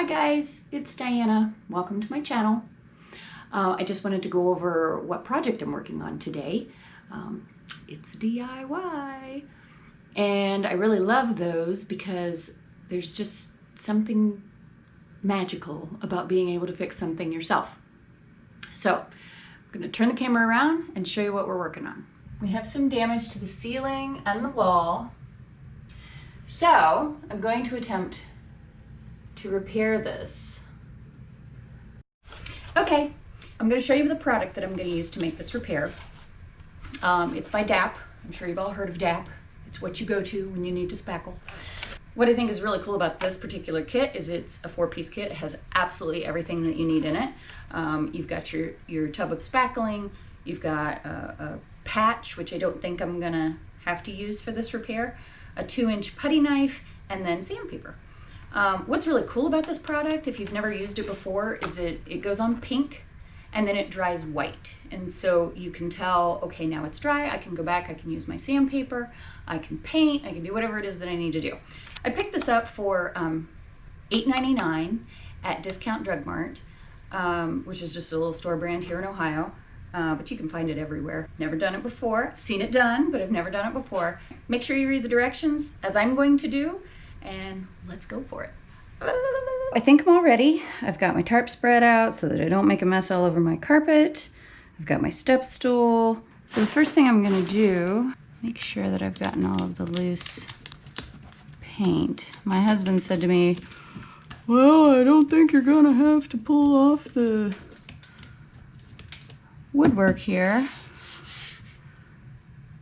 Hi guys, it's Diana. Welcome to my channel. I just wanted to go over what project I'm working on today. It's a DIY, and I really love those because there's just something magical about being able to fix something yourself. So I'm going to turn the camera around and show you what we're working on. We have some damage to the ceiling and the wall, so I'm going to attempt to repair this. Okay, I'm going to show you the product that I'm going to use to make this repair. It's by DAP. I'm sure you've all heard of DAP. It's what you go to when you need to spackle. What I think is really cool about this particular kit is it's a 4-piece kit. It has absolutely everything that you need in it. You've got your tub of spackling, you've got a patch, which I don't think I'm going to have to use for this repair, a 2-inch putty knife, and then sandpaper. What's really cool about this product, if you've never used it before, is it goes on pink and then it dries white. And so you can tell, okay, now it's dry, I can go back, I can use my sandpaper, I can paint, I can do whatever it is that I need to do. I picked this up for $8.99 at Discount Drug Mart, which is just a little store brand here in Ohio. But you can find it everywhere. Never done it before. I've seen it done, but I've never done it before. Make sure you read the directions, as I'm going to do, and let's go for it. I think I'm all ready. I've got my tarp spread out so that I don't make a mess all over my carpet. I've got my step stool. So the first thing I'm gonna do, make sure that I've gotten all of the loose paint. My husband said to me, well, I don't think you're gonna have to pull off the woodwork here.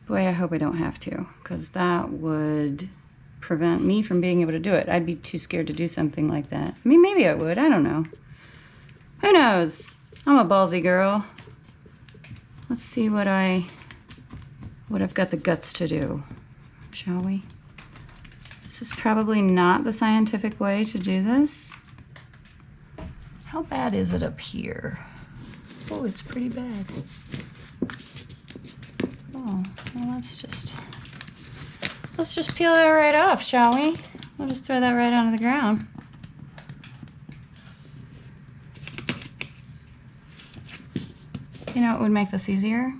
Boy, I hope I don't have to, because that would prevent me from being able to do it. I'd be too scared to do something like that. I mean, maybe I would, I don't know. Who knows? I'm a ballsy girl. Let's see what I've got the guts to do, shall we? This is probably not the scientific way to do this. How bad is it up here? Oh, it's pretty bad. Oh, well, let's just peel that right off, shall we? We'll just throw that right onto the ground. You know what would make this easier?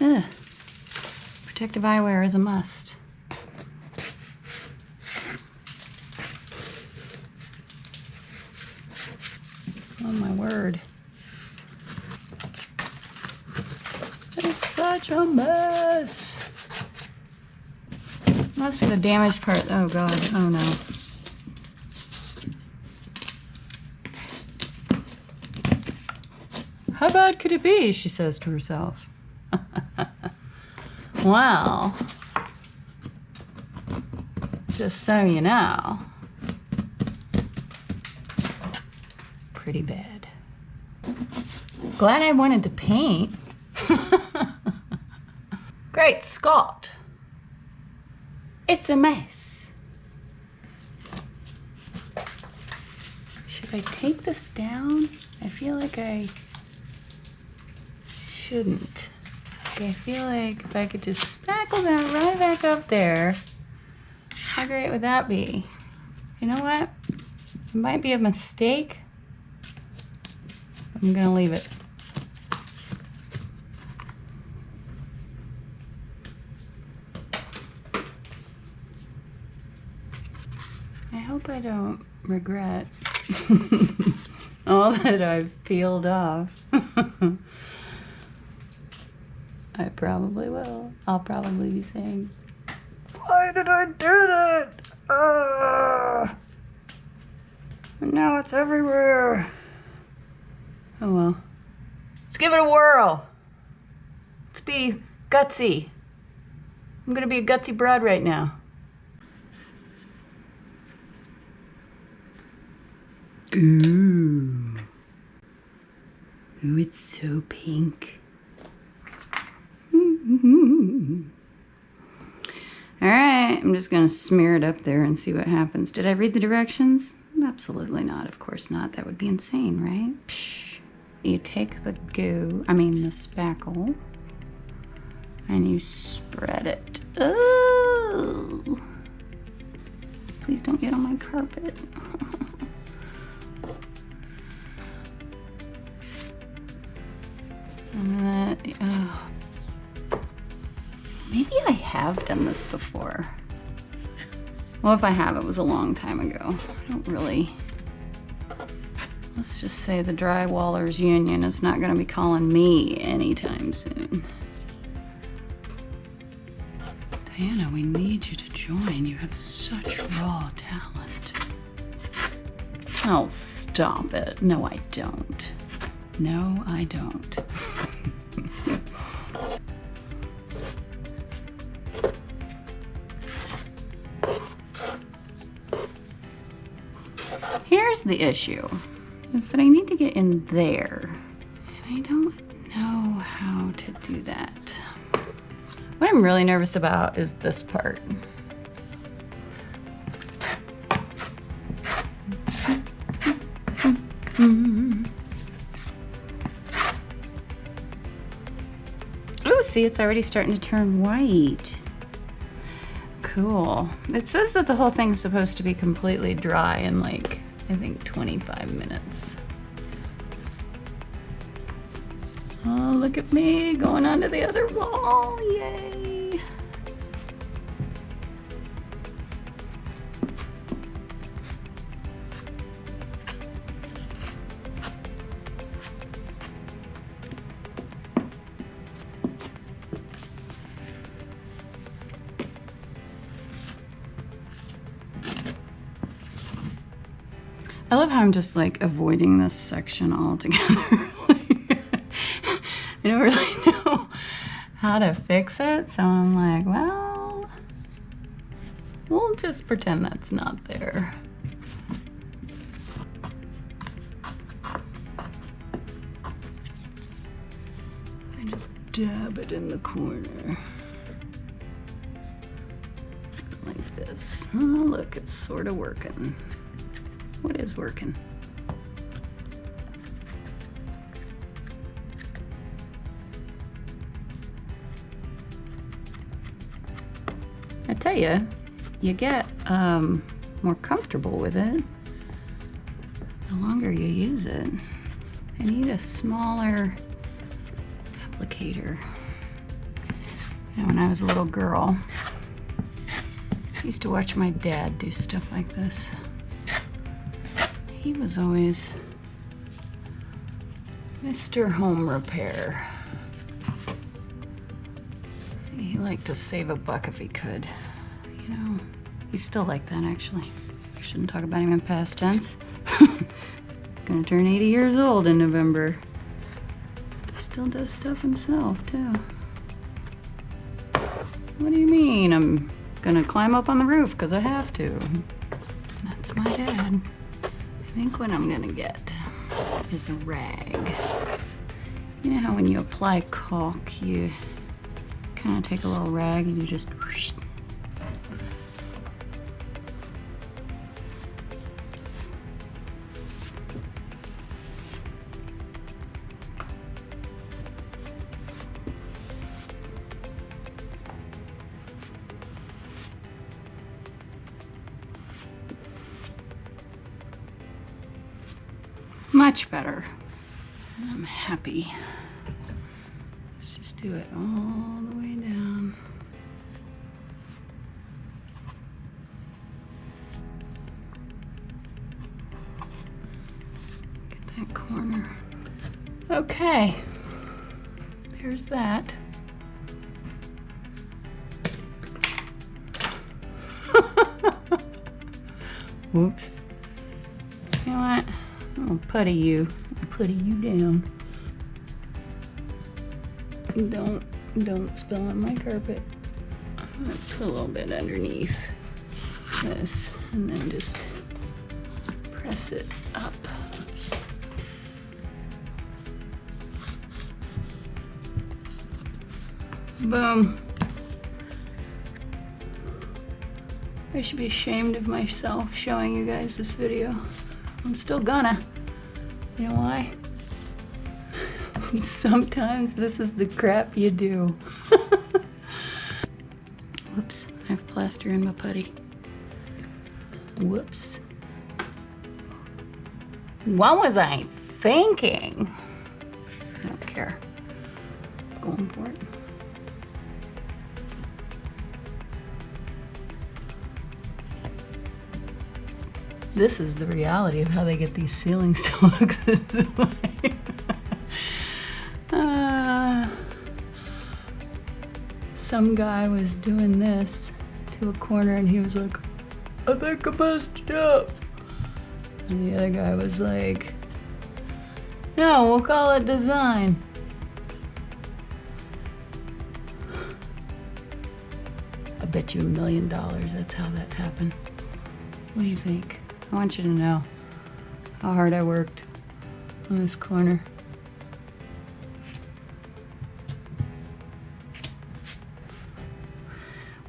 Ugh. Protective eyewear is a must. Oh my word. It's such a mess. Most of the damaged part, oh God, oh no. How bad could it be, she says to herself. Well, just so you know, pretty bad. Glad I wanted to paint. Great Scott. It's a mess. Should I take this down? I feel like I shouldn't. I feel like if I could just spackle that right back up there, how great would that be? You know what? It might be a mistake. I'm gonna leave it. I hope I don't regret all that I've peeled off. I probably will. I'll probably be saying, why did I do that? And now it's everywhere. Oh well. Let's give it a whirl. Let's be gutsy. I'm gonna be a gutsy broad right now. Ooh. Ooh, it's so pink. All right, I'm just gonna smear it up there and see what happens. Did I read the directions? Absolutely not, of course not. That would be insane, right? Psh. You take the the spackle, and you spread it. Oh! Please don't get on my carpet. And then, maybe I have done this before. Well, if I have, it was a long time ago. I don't really. Let's just say the Drywallers Union is not going to be calling me anytime soon. Diana, we need you to join. You have such raw talent. Oh, stop it. No, I don't. No, I don't. Here's the issue, is that I need to get in there, and I don't know how to do that. What I'm really nervous about is this part. Oh, see, it's already starting to turn white. Cool. It says that the whole thing's supposed to be completely dry in like, I think 25 minutes. Oh, look at me going onto the other wall, yay. I love how I'm just like avoiding this section altogether. I don't really know how to fix it, so I'm like, well, we'll just pretend that's not there. I just dab it in the corner. Like this. Oh, look, it's sort of working. What is working? I tell you, you get more comfortable with it the longer you use it. I need a smaller applicator. You know, when I was a little girl, I used to watch my dad do stuff like this. He was always Mr. Home Repair. He liked to save a buck if he could. You know, he's still like that, actually. I shouldn't talk about him in past tense. He's gonna turn 80 years old in November. He still does stuff himself, too. What do you mean? I'm gonna climb up on the roof because I have to. That's my dad. I think what I'm gonna get is a rag. You know how when you apply caulk, you kind of take a little rag and you just whoosh. Much better. I'm happy. Let's just do it all the way down. Get that corner. Okay. There's that. Whoops. You know what? I'll putty you down. Don't spill on my carpet. I'm gonna put a little bit underneath this and then just press it up. Boom. I should be ashamed of myself showing you guys this video. I'm still gonna. You know why? Sometimes this is the crap you do. Whoops, I have plaster in my putty. Whoops. What was I thinking? I don't care. I'm going for it. This is the reality of how they get these ceilings to look this way. Some guy was doing this to a corner and he was like, I think I messed it up. And the other guy was like, no, we'll call it design. I bet you $1 million that's how that happened. What do you think? I want you to know how hard I worked on this corner.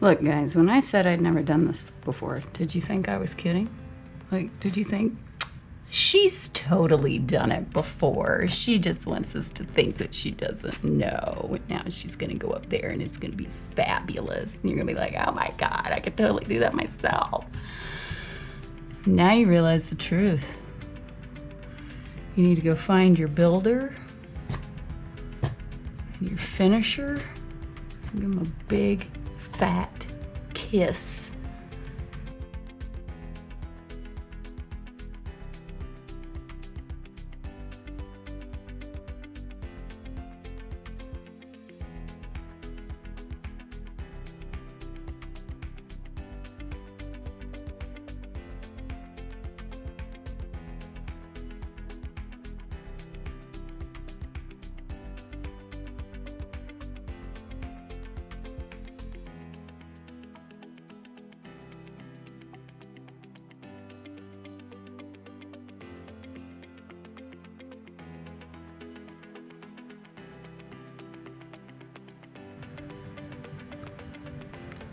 Look, guys, when I said I'd never done this before, did you think I was kidding? Like, did you think, she's totally done it before. She just wants us to think that she doesn't know. Now she's gonna go up there and it's gonna be fabulous. And you're gonna be like, oh my God, I could totally do that myself. Now you realize the truth. You need to go find your builder and your finisher. Give them a big, fat kiss.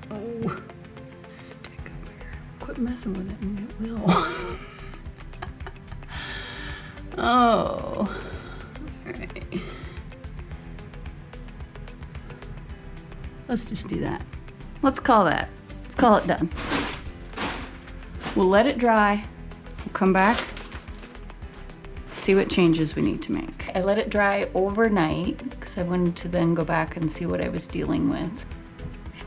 Oh, stick over here. Quit messing with it and it will. Oh, alright. Let's just do that. Let's call it done. We'll let it dry. We'll come back, see what changes we need to make. I let it dry overnight because I wanted to then go back and see what I was dealing with.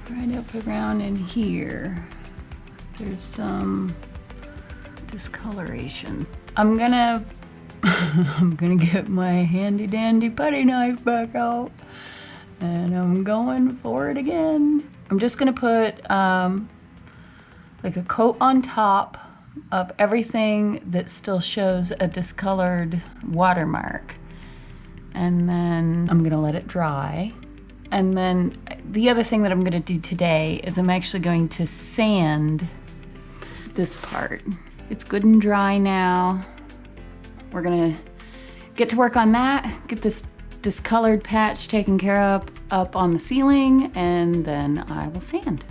Right up around in here, there's some discoloration. I'm gonna get my handy dandy putty knife back out and I'm going for it again. I'm just gonna put like a coat on top of everything that still shows a discolored watermark. And then I'm gonna let it dry. And then the other thing that I'm gonna do today is I'm actually going to sand this part. It's good and dry now. We're gonna get to work on that, get this discolored patch taken care of up on the ceiling, and then I will sand.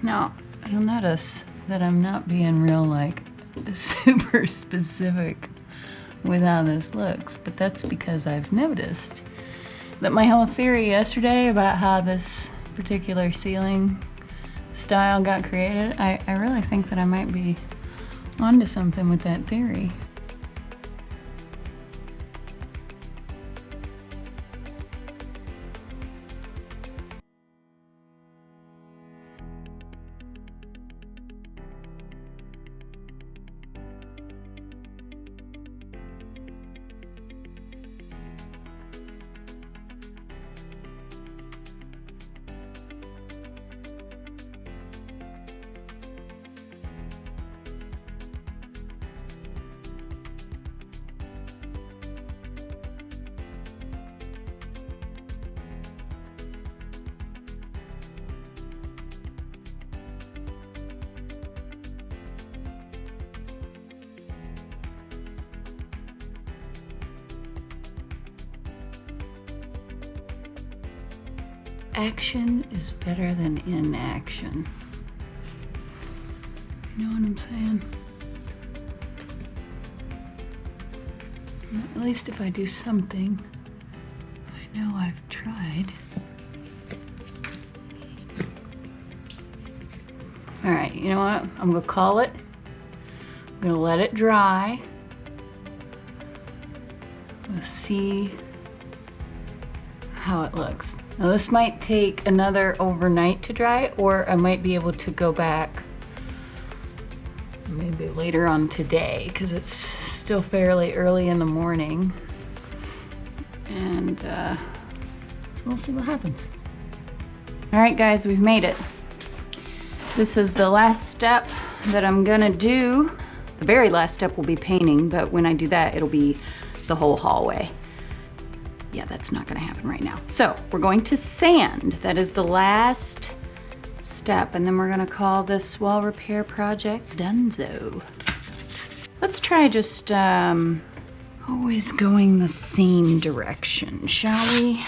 Now, you'll notice that I'm not being real, like, super specific with how this looks, but that's because I've noticed that my whole theory yesterday about how this particular ceiling style got created, I really think that I might be onto something with that theory. action is better than inaction. You know what I'm saying? At least if I do something, I know I've tried. All right, you know what? I'm gonna call it. I'm gonna let it dry. Let's see how it looks. Now this might take another overnight to dry, or I might be able to go back maybe later on today, because it's still fairly early in the morning. And so we'll see what happens. All right, guys, we've made it. This is the last step that I'm gonna do. The very last step will be painting, but when I do that, it'll be the whole hallway. Yeah, that's not gonna happen right now. So we're going to sand. That is the last step, and then we're gonna call this wall repair project donezo. Let's try just always going the same direction, shall we?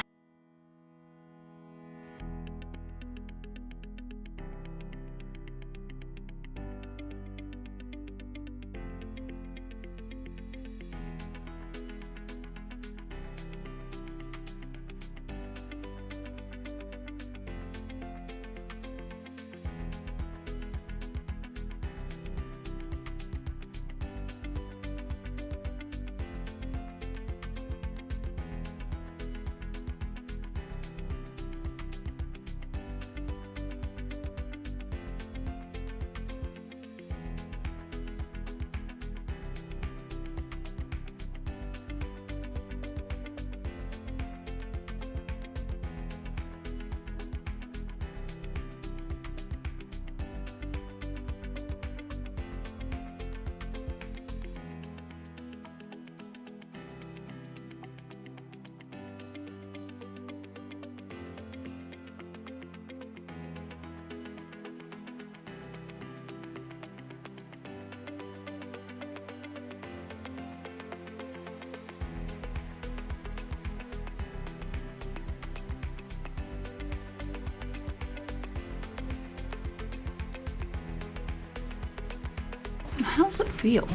How's it feel?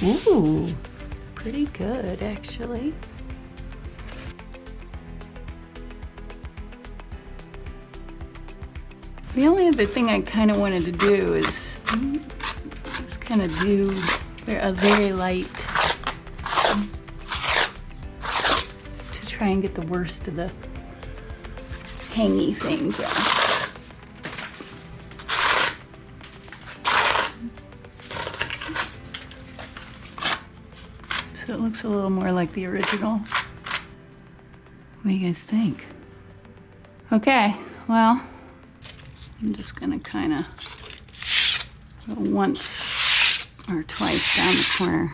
Ooh, pretty good actually. The only other thing I kind of wanted to do is kind of do a very light to try and get the worst of the hangy things off. So it looks a little more like the original. What do you guys think? Okay, well, I'm just gonna kind of go once or twice down the corner.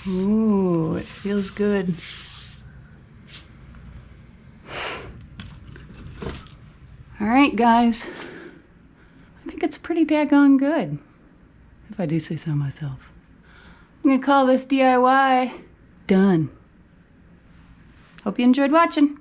Ooh, it feels good. All right, guys. I think it's pretty daggone good, if I do say so myself. I'm gonna call this DIY done. Hope you enjoyed watching.